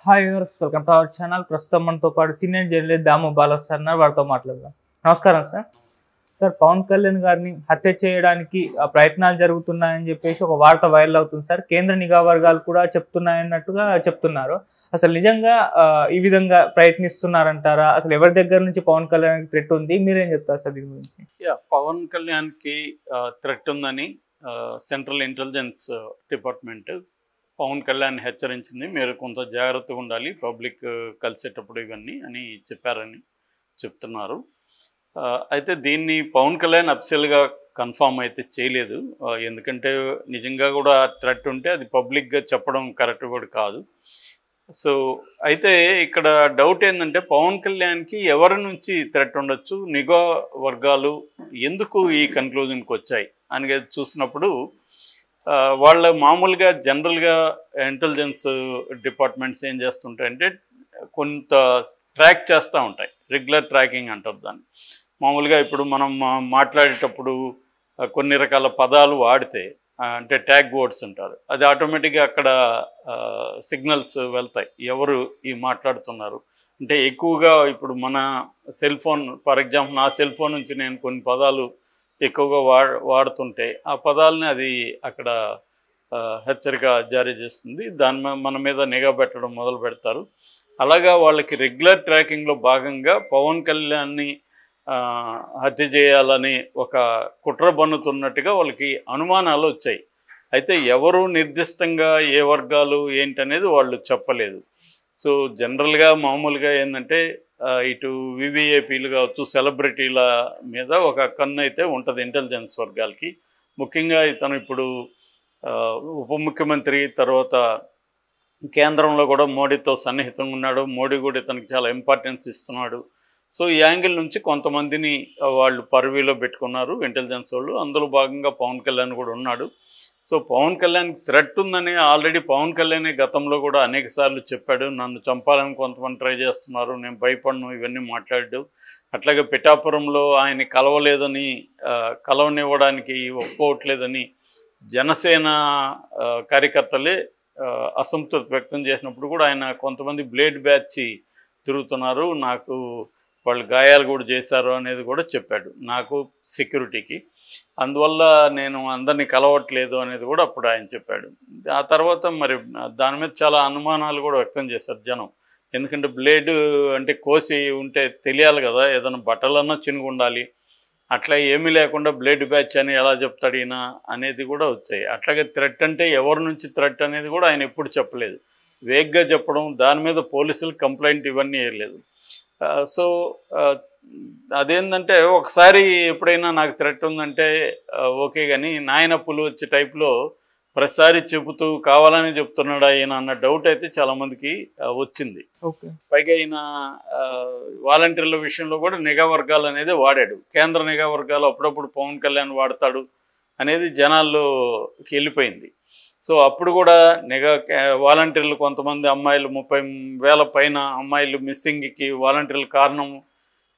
Hi viewers, welcome to our channel. ప్రస్తుతం మనతో పాటు సీనియర్ జర్నలిస్ట్ దాము బాలా సార్ ఉన్నారు. వారితో మాట్లాడదాం. నమస్కారం సార్. సార్, పవన్ కళ్యాణ్ గారిని హత్య చేయడానికి ప్రయత్నాలు జరుగుతున్నాయని చెప్పేసి ఒక వార్త వైరల్ అవుతుంది సార్. కేంద్ర నిఘా వర్గాలు కూడా చెప్తున్నాయన్నట్టుగా చెప్తున్నారు. అసలు నిజంగా ఈ విధంగా ప్రయత్నిస్తున్నారంటారా? అసలు ఎవరి దగ్గర నుంచి పవన్ కళ్యాణ్కి థ్రెట్ ఉంది? మీరేం చెప్తారు సార్ దీని గురించి? పవన్ కళ్యాణ్కి థ్రెట్ ఉందని central intelligence department Pawan Kalyan హెచ్చరించింది. మీరు కొంత జాగ్రత్తగా ఉండాలి పబ్లిక్ కలిసేటప్పుడు ఇవన్నీ అని చెప్పారని చెప్తున్నారు. అయితే దీన్ని పవన్ కళ్యాణ్ అఫిషియల్గా కన్ఫామ్ అయితే చేయలేదు. ఎందుకంటే నిజంగా కూడా థ్రెట్ ఉంటే అది పబ్లిక్గా చెప్పడం కరెక్ట్ కూడా కాదు. సో అయితే ఇక్కడ డౌట్ ఏంటంటే పవన్ కళ్యాణ్కి ఎవరి నుంచి థ్రెట్ ఉండొచ్చు, నిఘా వర్గాలు ఎందుకు ఈ కన్క్లూజన్కి వచ్చాయి అనేది చూసినప్పుడు వాళ్ళ మామూలుగా జనరల్గా ఇంటెలిజెన్స్ డిపార్ట్మెంట్స్ ఏం చేస్తుంటాయంటే కొంత ట్రాక్ చేస్తూ ఉంటాయి. రెగ్యులర్ ట్రాకింగ్ అంటారు దాన్ని. మామూలుగా ఇప్పుడు మనం మాట్లాడేటప్పుడు కొన్ని రకాల పదాలు వాడితే అంటే ట్యాగ్ వర్డ్స్ అంటారు, అది ఆటోమేటిక్గా అక్కడ సిగ్నల్స్ వెళ్తాయి ఎవరు ఈ మాట్లాడుతున్నారు అంటే. ఎక్కువగా ఇప్పుడు మన సెల్ ఫోన్, ఫర్ ఎగ్జాంపుల్ నా సెల్ ఫోన్ నుంచి నేను కొన్ని పదాలు ఎక్కువగా వాడుతుంటే ఆ పదాలని అది అక్కడ హెచ్చరిక జారీ చేస్తుంది. మన మీద నిఘా పెట్టడం మొదలు పెడతారు. అలాగా వాళ్ళకి రెగ్యులర్ ట్రాకింగ్లో భాగంగా పవన్ కళ్యాణ్ని హత్య చేయాలని ఒక కుట్ర బన్నుతున్నట్టుగా వాళ్ళకి అనుమానాలు వచ్చాయి. అయితే ఎవరు నిర్దిష్టంగా ఏ వర్గాలు ఏంటనేది వాళ్ళు చెప్పలేదు. సో జనరల్గా మామూలుగా ఏంటంటే ఇటు వివిఐపీలు కావచ్చు, సెలబ్రిటీల మీద ఒక కన్ను అయితే ఉంటుంది ఇంటెలిజెన్స్ వర్గాలకి. ముఖ్యంగా ఇతను ఇప్పుడు ఉప ముఖ్యమంత్రి, తర్వాత కేంద్రంలో కూడా మోడీతో సన్నిహితంగా ఉన్నాడు. మోడీ కూడా ఇతనికి చాలా ఇంపార్టెన్స్ ఇస్తున్నాడు. సో ఈ యాంగిల్ నుంచి కొంతమందిని వాళ్ళు పర్వీలో పెట్టుకున్నారు ఇంటెలిజెన్స్ వాళ్ళు. అందులో భాగంగా పవన్ కళ్యాణ్ కూడా ఉన్నాడు. సో పవన్ కళ్యాణ్ థ్రెట్ ఉందని ఆల్రెడీ పవన్ కళ్యాణ్ గతంలో కూడా అనేక సార్లు చెప్పాడు. నన్ను చంపాలని కొంతమంది ట్రై చేస్తున్నారు, నేను భయపడను, ఇవన్నీ మాట్లాడాడు. అట్లాగే పిఠాపురంలో ఆయన కలవనివ్వడానికి ఒప్పుకోవట్లేదని జనసేన కార్యకర్తలే అసంతృప్తి వ్యక్తం చేసినప్పుడు కూడా ఆయన కొంతమంది బ్లేడ్ బ్యాచ్ తిరుగుతున్నారు, నాకు వాళ్ళు గాయాలు కూడా చేశారు అనేది కూడా చెప్పాడు నాకు సెక్యూరిటీకి. అందువల్ల నేను అందరినీ కలవట్లేదు అనేది కూడా అప్పుడు ఆయన చెప్పాడు. ఆ తర్వాత మరి దాని మీద చాలా అనుమానాలు కూడా వ్యక్తం చేశారు జనం. ఎందుకంటే బ్లేడ్ అంటే కోసి ఉంటే తెలియాలి కదా, ఏదైనా బట్టలన్నా చినుగు ఉండాలి. అట్లా ఏమీ లేకుండా బ్లేడ్ బ్యాచ్ అని ఎలా చెప్తాడు ఈయన అనేది కూడా వచ్చాయి. అట్లాగే థ్రెట్ అంటే ఎవరి నుంచి థ్రెట్ అనేది కూడా ఆయన ఎప్పుడు చెప్పలేదు. వేగ్గా చెప్పడం, దాని మీద పోలీసులు కంప్లైంట్ ఇవన్నీ వేయలేదు. సో అదేంటంటే ఒకసారి ఎప్పుడైనా నాకు థ్రెట్ ఉందంటే ఓకే, కానీ నాయనప్పులు వచ్చే టైప్లో ప్రతిసారి చెబుతూ కావాలని చెప్తున్నాడు ఆయన అన్న డౌట్ అయితే చాలామందికి వచ్చింది. పైగా ఆయన వాలంటీర్ల విషయంలో కూడా నిఘా వర్గాలు అనేది వాడాడు. కేంద్ర నిఘా వర్గాలు అప్పుడప్పుడు పవన్ కళ్యాణ్ వాడతాడు అనేది జనాల్లోకి వెళ్ళిపోయింది. సో అప్పుడు కూడా వాలంటీర్లు కొంతమంది అమ్మాయిలు 30,000 పైన అమ్మాయిలు మిస్సింగ్కి వాలంటీర్ల కారణం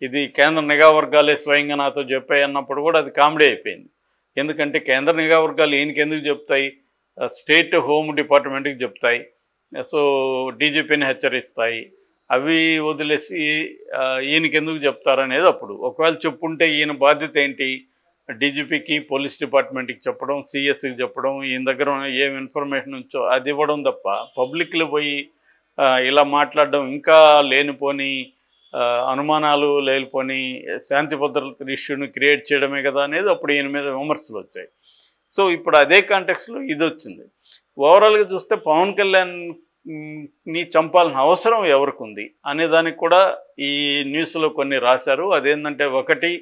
ఇది కేంద్ర నిఘా వర్గాలే స్వయంగా నాతో చెప్పాయి అన్నప్పుడు కూడా అది కామెడీ అయిపోయింది. ఎందుకంటే కేంద్ర నిఘా వర్గాలు ఈయనకి ఎందుకు చెప్తాయి, స్టేట్ హోమ్ డిపార్ట్మెంట్కి చెప్తాయి, సో డీజీపీని హెచ్చరిస్తాయి. అవి వదిలేసి ఈయనకి ఎందుకు చెప్తారనేది అప్పుడు. ఒకవేళ చెప్పుంటే ఈయన బాధ్యత ఏంటి, డీజీపీకి, పోలీస్ డిపార్ట్మెంట్కి చెప్పడం, సిఎస్కి చెప్పడం, ఈయన దగ్గర ఏం ఇన్ఫర్మేషన్ ఉంచో అది ఇవ్వడం తప్ప పబ్లిక్లో పోయి ఇలా మాట్లాడడం, ఇంకా లేనిపోని అనుమానాలు లేనిపోని శాంతి భద్రతల ఇష్యూని క్రియేట్ చేయడమే కదా అనేది అప్పుడు ఈయన మీద విమర్శలు వచ్చాయి. సో ఇప్పుడు అదే కాంటెక్స్లో ఇది వచ్చింది. ఓవరాల్గా చూస్తే పవన్ కళ్యాణ్ని చంపాల్సిన అవసరం ఎవరికి ఉంది అనే దానికి కూడా ఈ న్యూస్లో కొన్ని రాశారు. అదేంటంటే ఒకటి,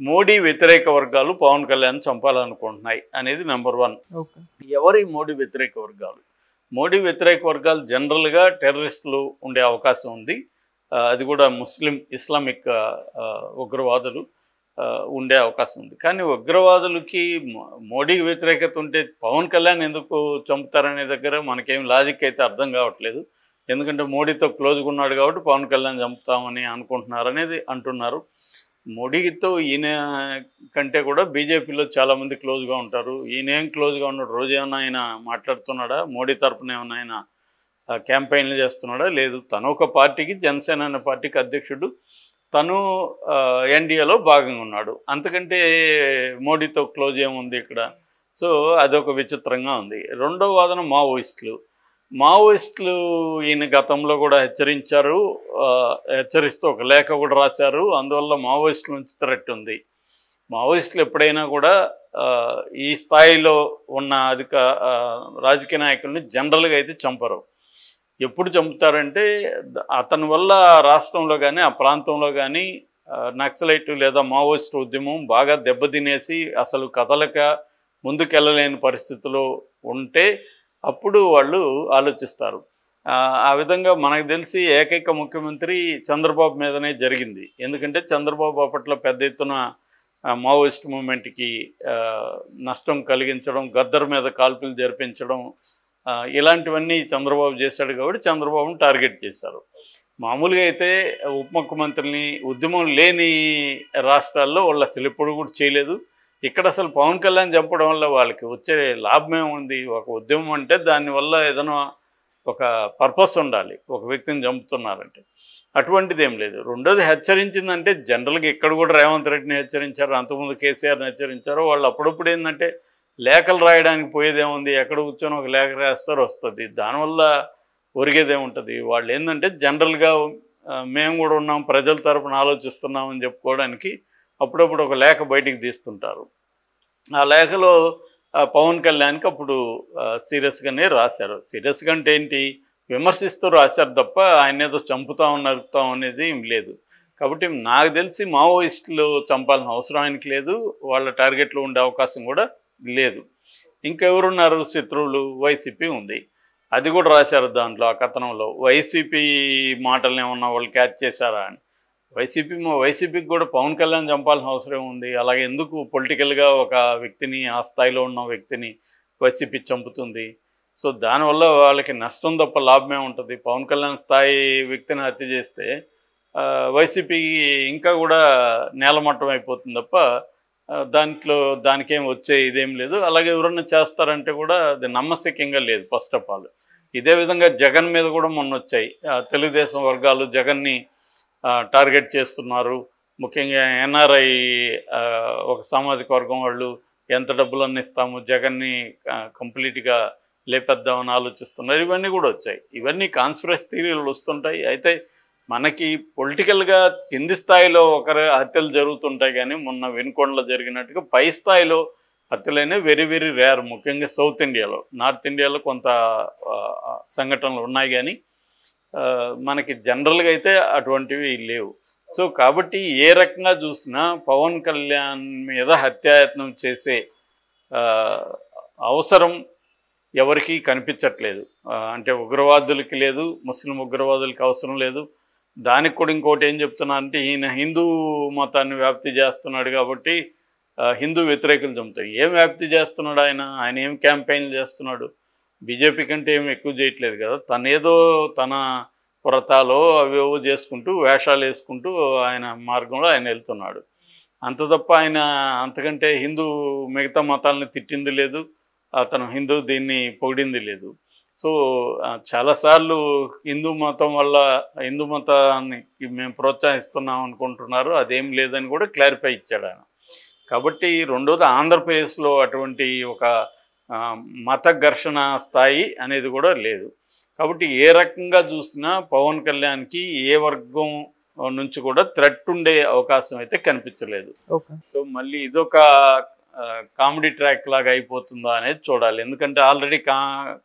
మోడీ వ్యతిరేక వర్గాలు పవన్ కళ్యాణ్ చంపాలనుకుంటున్నాయి అనేది నెంబర్ 1. ఎవరి మోడీ వ్యతిరేక వర్గాలు? మోడీ వ్యతిరేక వర్గాలు జనరల్గా టెర్రరిస్టులు ఉండే అవకాశం ఉంది. అది కూడా ఇస్లామిక్ ఉగ్రవాదులు ఉండే అవకాశం ఉంది. కానీ ఉగ్రవాదులకి మోడీకి వ్యతిరేకత ఉంటే పవన్ కళ్యాణ్ ఎందుకు చంపుతారనే దగ్గర మనకేం లాజిక్ అయితే అర్థం కావట్లేదు. ఎందుకంటే మోడీతో క్లోజ్గా ఉన్నాడు కాబట్టి పవన్ కళ్యాణ్ చంపుతామని అనుకుంటున్నారు అనేది అంటున్నారు. మోడీతో ఈయన కంటే కూడా బీజేపీలో చాలామంది క్లోజ్గా ఉంటారు. ఈయనేం క్లోజ్గా ఉన్నాడు, రోజు ఏమన్నా ఆయన మాట్లాడుతున్నాడా, మోడీ తరపున ఏమన్నా ఆయన క్యాంపెయిన్లు చేస్తున్నాడా లేదు. తను ఒక పార్టీకి, జనసేన అనే పార్టీకి అధ్యక్షుడు, తను ఎన్డీఏలో భాగంగా ఉన్నాడు. అంతకంటే మోడీతో క్లోజ్ ఏముంది ఇక్కడ? సో అదొక విచిత్రంగా ఉంది. రెండో వాదన మావోయిస్టులు ఈయన గతంలో కూడా హెచ్చరించారు, హెచ్చరిస్తూ ఒక లేఖ కూడా రాశారు. అందువల్ల మావోయిస్టుల నుంచి థ్రెట్ ఉంది. మావోయిస్టులు ఎప్పుడైనా కూడా ఈ స్థాయిలో ఉన్న రాజకీయ నాయకుల్ని జనరల్గా అయితే చంపరు. ఎప్పుడు చంపుతారంటే అతని వల్ల రాష్ట్రంలో కానీ ఆ ప్రాంతంలో కానీ నక్సలైట్ లేదా మావోయిస్ట్ ఉద్యమం బాగా దెబ్బతినేసి అసలు కదలక ముందుకెళ్ళలేని పరిస్థితిలో ఉంటే అప్పుడు వాళ్ళు ఆలోచిస్తారు. ఆ విధంగా మనకు తెలిసి ఏకైక ముఖ్యమంత్రి చంద్రబాబు మీదనే జరిగింది. ఎందుకంటే చంద్రబాబు అప్పట్లో పెద్ద ఎత్తున మావోయిస్ట్ మూమెంట్కి నష్టం కలిగించడం, గద్దర్ మీద కాల్పులు జరిపించడం, ఇలాంటివన్నీ చంద్రబాబు చేశాడు కాబట్టి చంద్రబాబును టార్గెట్ చేశారు. మామూలుగా అయితే ఉప ముఖ్యమంత్రిని ఉద్యమం లేని రాష్ట్రాల్లో వాళ్ళు అసలు ఎప్పుడు కూడా చేయలేదు. ఇక్కడ అసలు పవన్ కళ్యాణ్ చంపడం వల్ల వాళ్ళకి వచ్చే లాభం ఏముంది? ఒక ఉద్యమం అంటే దానివల్ల ఏదైనా ఒక పర్పస్ ఉండాలి, ఒక వ్యక్తిని చంపుతున్నారంటే. అటువంటిది ఏం లేదు. రెండోది హెచ్చరించిందంటే జనరల్గా ఇక్కడ కూడా రేవంత్ రెడ్డిని హెచ్చరించారు, అంతకుముందు కేసీఆర్ని హెచ్చరించారు. వాళ్ళు అప్పుడప్పుడు ఏంటంటే లేఖలు రాయడానికి పోయేదేముంది, ఎక్కడ కూర్చొని ఒక లేఖ రాస్తారు వస్తుంది, దానివల్ల ఒరిగేదేముంటుంది. వాళ్ళు ఏంటంటే జనరల్గా మేము కూడా ఉన్నాం, ప్రజల తరపున ఆలోచిస్తున్నామని చెప్పుకోవడానికి అప్పుడప్పుడు ఒక లేఖ బయటికి తీస్తుంటారు. ఆ లేఖలో పవన్ కళ్యాణ్కి అప్పుడు సీరియస్గానే రాశారు. సీరియస్గా అంటే ఏంటి, విమర్శిస్తూ రాశారు తప్ప ఆయన ఏదో చంపుతాం నరుకుతాం అనేది ఏం లేదు. కాబట్టి నాకు తెలిసి మావోయిస్టులు చంపాల్సిన అవసరం ఆయనకి లేదు, వాళ్ళ టార్గెట్లో ఉండే అవకాశం కూడా లేదు. ఇంకెవరున్నారు శత్రువులు? వైసీపీ ఉంది, అది కూడా రాశారు దాంట్లో ఆ కథనంలో. వైసీపీ మాటలు ఏమన్నా వాళ్ళు క్యాచ్ చేశారా అని. వైసీపీకి కూడా పవన్ కళ్యాణ్ చంపాల్సిన అవసరం ఉంది. అలాగే ఎందుకు పొలిటికల్గా ఒక వ్యక్తిని, ఆ స్థాయిలో ఉన్న వ్యక్తిని వైసీపీ చంపుతుంది? సో దానివల్ల వాళ్ళకి నష్టం తప్ప లాభమే ఉంటుంది. పవన్ కళ్యాణ్ స్థాయి వ్యక్తిని హత్య చేస్తే వైసీపీకి ఇంకా కూడా నేలమట్టం అయిపోతుంది తప్ప దానికేం వచ్చే ఇదేం లేదు. అలాగే ఎవరన్నా చేస్తారంటే కూడా అది నమ్మశక్యంగా లేదు ఫస్ట్ ఆఫ్ ఆల్. ఇదే విధంగా జగన్ మీద కూడా మొన్న వచ్చాయి. తెలుగుదేశం వర్గాలు జగన్ని టార్గెట్ చేస్తున్నారు. ముఖ్యంగా ఎన్ఆర్ఐ ఒక సామాజిక వర్గం వాళ్ళు ఎంత డబ్బులన్నీ ఇస్తాము, జగన్ని కంప్లీట్గా లేపేద్దామని ఆలోచిస్తున్నారు. ఇవన్నీ కూడా వచ్చాయి. ఇవన్నీ కాన్స్పిరసీ థియరీలు వస్తుంటాయి. అయితే మనకి పొలిటికల్గా కింది స్థాయిలో ఒకరి హత్యలు జరుగుతుంటాయి, కానీ మొన్న వెనుకొండలో జరిగినట్టుగా పై స్థాయిలో హత్యలైనా వెరీ వెరీ రేర్. ముఖ్యంగా సౌత్ ఇండియాలో, నార్త్ ఇండియాలో కొంత సంఘటనలు ఉన్నాయి, కానీ మనకి జనరల్గా అయితే అటువంటివి లేవు. సో కాబట్టి ఏ రకంగా చూసినా పవన్ కళ్యాణ్ మీద హత్యాయత్నం చేసే అవసరం ఎవరికీ కనిపించట్లేదు. అంటే ఉగ్రవాదులకి లేదు, ముస్లిం ఉగ్రవాదులకి అవసరం లేదు. దానికి కూడా ఇంకోటి ఏం చెప్తున్నా అంటే, ఈయన హిందూ మతాన్ని వ్యాప్తి చేస్తున్నాడు కాబట్టి హిందూ వ్యతిరేకులు చంపుతారు. ఏం వ్యాప్తి చేస్తున్నాడు ఆయన ఏం క్యాంపెయిన్లు చేస్తున్నాడు? బీజేపీ కంటే ఏమి ఎక్కువ చేయట్లేదు కదా. తన వ్రతాలో అవేవో చేసుకుంటూ వేషాలు వేసుకుంటూ ఆయన మార్గంలో ఆయన వెళ్తున్నాడు. అంత తప్ప ఆయన అంతకంటే మిగతా మతాలని తిట్టింది లేదు, అతను దీన్ని పొగిడింది లేదు. సో చాలాసార్లు హిందూ మతాన్ని మేము ప్రోత్సహిస్తున్నాం అనుకుంటున్నారు, అదేం లేదని కూడా క్లారిఫై ఇచ్చాడు ఆయన. కాబట్టి రెండోది ఆంధ్రప్రదేశ్లో అటువంటి ఒక మత ఘర్షణ స్థాయి అనేది కూడా లేదు. కాబట్టి ఏ రకంగా చూసినా పవన్ కళ్యాణ్కి ఏ వర్గం నుంచి కూడా థ్రెట్ ఉండే అవకాశం అయితే కనిపించలేదు. సో మళ్ళీ ఇదొక కామెడీ ట్రాక్ లాగా అయిపోతుందా అనేది చూడాలి. ఎందుకంటే ఆల్రెడీ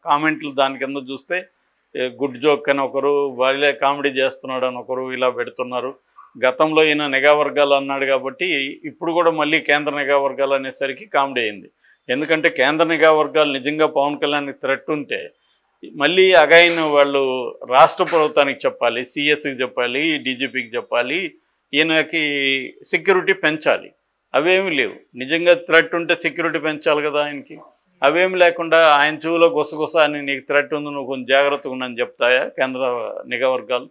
కామెంట్లు దాని కింద చూస్తే గుడ్ జోక్ అని ఒకరు, వాళ్ళే కామెడీ చేస్తున్నాడు అని ఒకరు ఇలా పెడుతున్నారు. గతంలో ఈయన నిఘా వర్గాలు అన్నాడు కాబట్టి ఇప్పుడు కూడా మళ్ళీ కేంద్ర నిఘా వర్గాలు అనేసరికి కామెడీ అయింది. ఎందుకంటే కేంద్ర నిఘా వర్గాలు నిజంగా పవన్ కళ్యాణ్కి థ్రెట్ ఉంటే మళ్ళీ అగైన్ వాళ్ళు రాష్ట్ర ప్రభుత్వానికి చెప్పాలి, సిఎస్కి చెప్పాలి, డీజీపీకి చెప్పాలి, ఈయనకి సెక్యూరిటీ పెంచాలి. అవేమీ లేవు. నిజంగా థ్రెట్ ఉంటే సెక్యూరిటీ పెంచాలి కదా ఆయనకి. అవేమి లేకుండా ఆయన చెవులో గుసగుస అని నీకు థ్రెట్ ఉంది, నువ్వు కొంచెం జాగ్రత్తగా ఉండని చెప్తాయా కేంద్ర నిఘా వర్గాలు?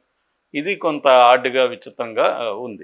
ఇది కొంత ఆడ్గా విచిత్రంగా ఉంది.